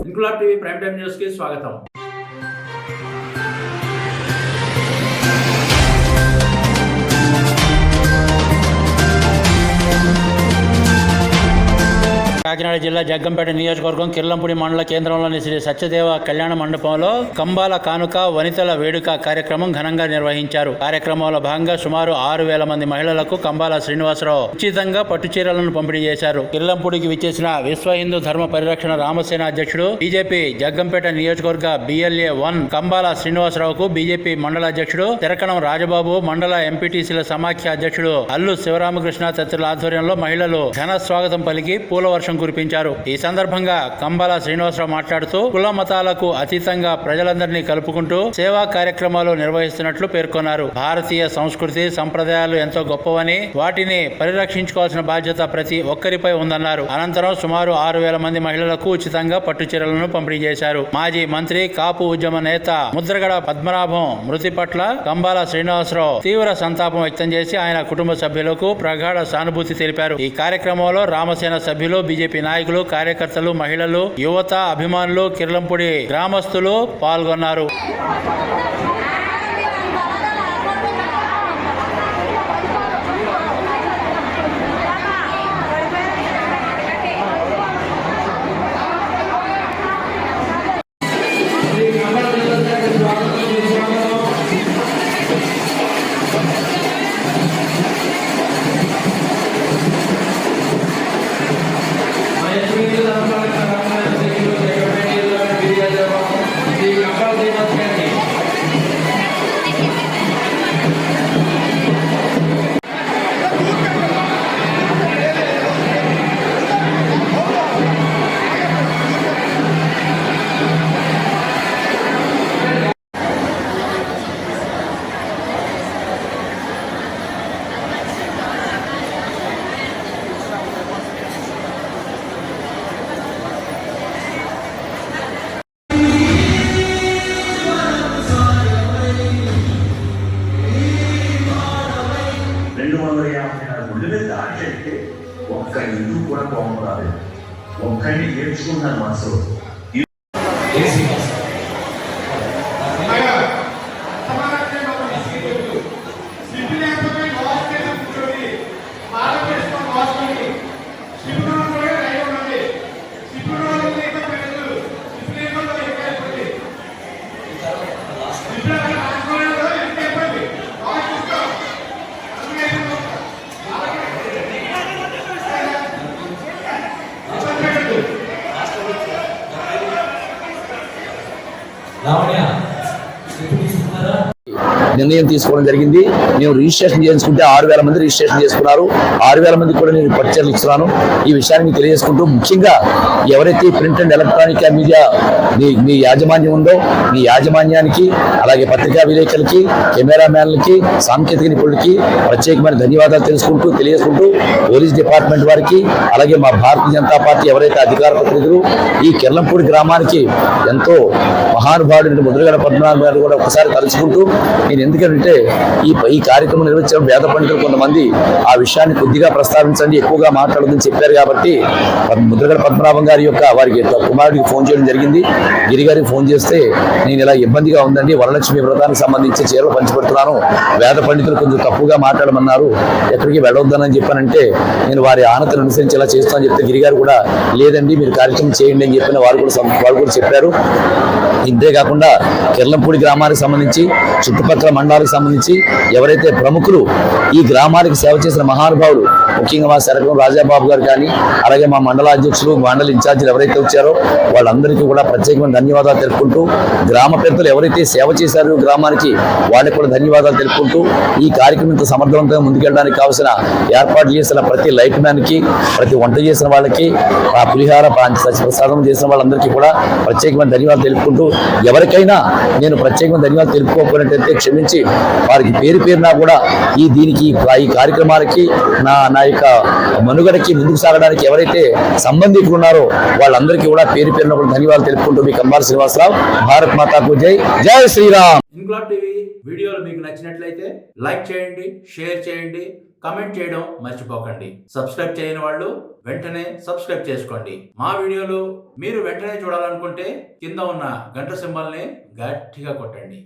Inquilab TV prime time news కి స్వాగతం. కాకినాడ జిల్లా జగ్గంపేట నియోజకవర్గం కిర్లంపూడి మండల కేంద్రంలోని శ్రీ సత్యదేవ కళ్యాణ మండపంలో కంబాల కానుక వనితల వేడుక కార్యక్రమం ఘనంగా నిర్వహించారు. కార్యక్రమంలో భాగంగా సుమారు 6,000 మంది మహిళలకు కంబాల శ్రీనివాసరావు ఉచితంగా పట్టు చీరలను పంపిణీ చేశారు. కిర్లంపూడికి విచ్చేసిన విశ్వ హిందూ ధర్మ పరిరక్షణ రామసేన అధ్యక్షుడు బీజేపీ జగ్గంపేట నియోజకవర్గ BLA 1 కంబాల శ్రీనివాసరావుకు బీజేపీ మండల అధ్యక్షుడు తెరకణం రాజబాబు, మండల ఎంపీటీసీల సమాఖ్య అధ్యక్షుడు అల్లు శివరామకృష్ణ తదితరుల ఆధ్వర్యంలో మహిళలు ఘన స్వాగతం పలికి పూల వర్షం కురిపించారు. ఈ సందర్భంగా కంబాల శ్రీనివాసరావు మాట్లాడుతూ కుల మతాలకు అతీతంగా ప్రజలందరినీ కలుపుకుంటూ సేవా కార్యక్రమాలు నిర్వహిస్తున్నట్లు పేర్కొన్నారు. భారతీయ సంస్కృతి సంప్రదాయాలు ఎంతో గొప్పవని, వాటిని పరిరక్షించుకోవాల్సిన బాధ్యత ప్రతి ఒక్కరిపై ఉందన్నారు. అనంతరం సుమారు 6,000 మంది మహిళలకు ఉచితంగా పట్టు చీరలను పంపిణీ చేశారు. మాజీ మంత్రి, కాపు ఉద్యమ నేత ముద్రగడ పద్మనాభం మృతి పట్ల కంబాల శ్రీనివాసరావు తీవ్ర సంతాపం వ్యక్తం చేసి ఆయన కుటుంబ సభ్యులకు ప్రగాఢ సానుభూతి తెలిపారు. ఈ కార్యక్రమంలో రామసేన సభ్యులు, బీజేపీ నాయకులు, కార్యకర్తలు, మహిళలు, యువత, అభిమానులు, కిర్లంపూడి గ్రామస్తులు పాల్గొన్నారు. దాటంటే ఒక్క ఇల్లు కూడా బాగుండాలి. ఒక్కడిని నేర్చుకున్నాను మనసులో. నిర్ణయం తీసుకోవడం జరిగింది. నేను రిజిస్ట్రేషన్ చేసుకుంటే 6,000 మంది రిజిస్ట్రేషన్ చేసుకున్నారు. 6,000 మందికి కూడా నేను పట్టు చీరలు ఇస్తున్నాను. ఈ విషయాన్ని తెలియజేసుకుంటూ, ముఖ్యంగా ఎవరైతే ప్రింట్ అండ్ ఎలక్ట్రానిక్ మీడియా మీ యాజమాన్యం ఉందో, మీ యాజమాన్యానికి, అలాగే పత్రికా విలేకరులకి, కెమెరామ్యాన్లకి, సాంకేతిక నిపుణులకి ప్రత్యేకమైన ధన్యవాదాలు తెలియజేసుకుంటూ పోలీస్ డిపార్ట్మెంట్ వారికి, అలాగే మా భారతీయ జనతా పార్టీ ఎవరైతే అధికార ప్రతినిధులు ఈ కిర్లంపూడి గ్రామానికి ఎంతో మహానుభావుడు ముద్రగడ పద్మనాభం గారు కూడా ఒకసారి తలుచుకుంటూ, నేను ఎందుకంటే ఈ కార్యక్రమం నిర్వహించడం వేద పండితులు కొంతమంది ఆ విషయాన్ని కొద్దిగా ప్రస్తావించండి, ఎక్కువగా మాట్లాడదని చెప్పారు. కాబట్టి ముద్రగడ పద్మనాభం గారి యొక్క వారికి కుమారుడికి ఫోన్ చేయడం జరిగింది. గిరి గారికి ఫోన్ చేస్తే, నేను ఇలా ఇబ్బందిగా ఉందండి, వరలక్ష్మి వ్రతానికి సంబంధించి చీరలు పంచిపెడుతున్నాను, వేద పండితులు కొంచెం తప్పుగా మాట్లాడమన్నారు, ఎక్కడికి వెళ్ళొద్దని చెప్పానంటే, నేను వారి ఆనతిని అనుసరించి ఇలా చేస్తానని చెప్తే, గిరి గారు కూడా లేదండి మీరు కార్యక్రమం చేయండి అని చెప్పిన వాళ్ళు కూడా చెప్పారు. ఇంతేకాకుండా కిర్లంపూడి గ్రామానికి సంబంధించి, చుట్టుపక్కల మండలాలకు సంబంధించి ఎవరైతే ప్రముఖులు ఈ గ్రామానికి సేవ చేసిన మహానుభావులు, ముఖ్యంగా మా శరకం రాజాబాబు గారు కానీ, అలాగే మా మండల అధ్యక్షులు, మండల ఇన్ఛార్జీలు ఎవరైతే వచ్చారో వాళ్ళందరికీ కూడా ప్రత్యేకమైన ధన్యవాదాలు తెలుపుకుంటూ, గ్రామ పెద్దలు ఎవరైతే సేవ చేశారో గ్రామానికి వాళ్ళకి కూడా ధన్యవాదాలు తెలుపుకుంటూ, ఈ కార్యక్రమంతో సమర్థవంతంగా ముందుకెళ్ళడానికి కావాల్సిన ఏర్పాట్లు చేసిన ప్రతి లైట్ మ్యాన్కి, ప్రతి వంట చేసిన వాళ్ళకి, ఆ పులిహార ప్రసాదం చేసిన వాళ్ళందరికీ కూడా ప్రత్యేకమైన ధన్యవాదాలు తెలుపుకుంటూ, ఎవరికైనా నేను ప్రత్యేకమైన ధన్యవాదాలు తెలుపుకోకపోయినట్టయితే క్షమించండి. నుంచి వారికి పేరు పేరునా కూడా ఈ కార్యక్రమాలకి నా యొక్క మనుగడకి ముందుకు సాగడానికి ఎవరైతే సంబంధికులు ఉన్నారో వాళ్ళందరికీ కూడా పేరు పేరున కూడా ధన్యవాదాలు తెలుపుకుంటూ మీ కంబాల శ్రీనివాసరావు. భారత్ మాతాకు జై, జై శ్రీరామ్. ఇన్క్లాబ్ టీవీ వీడియోలు మీకు నచ్చినట్లయితే లైక్ చేయండి, షేర్ చేయండి, కమెంట్ చేయడం మర్చిపోకండి. సబ్స్క్రైబ్ చేయని వాళ్ళు వెంటనే సబ్స్క్రైబ్ చేసుకోండి. మా వీడియోలు మీరు వెంటనే చూడాలనుకుంటే కింద ఉన్న గంట సింబల్ని గట్టిగా కొట్టండి.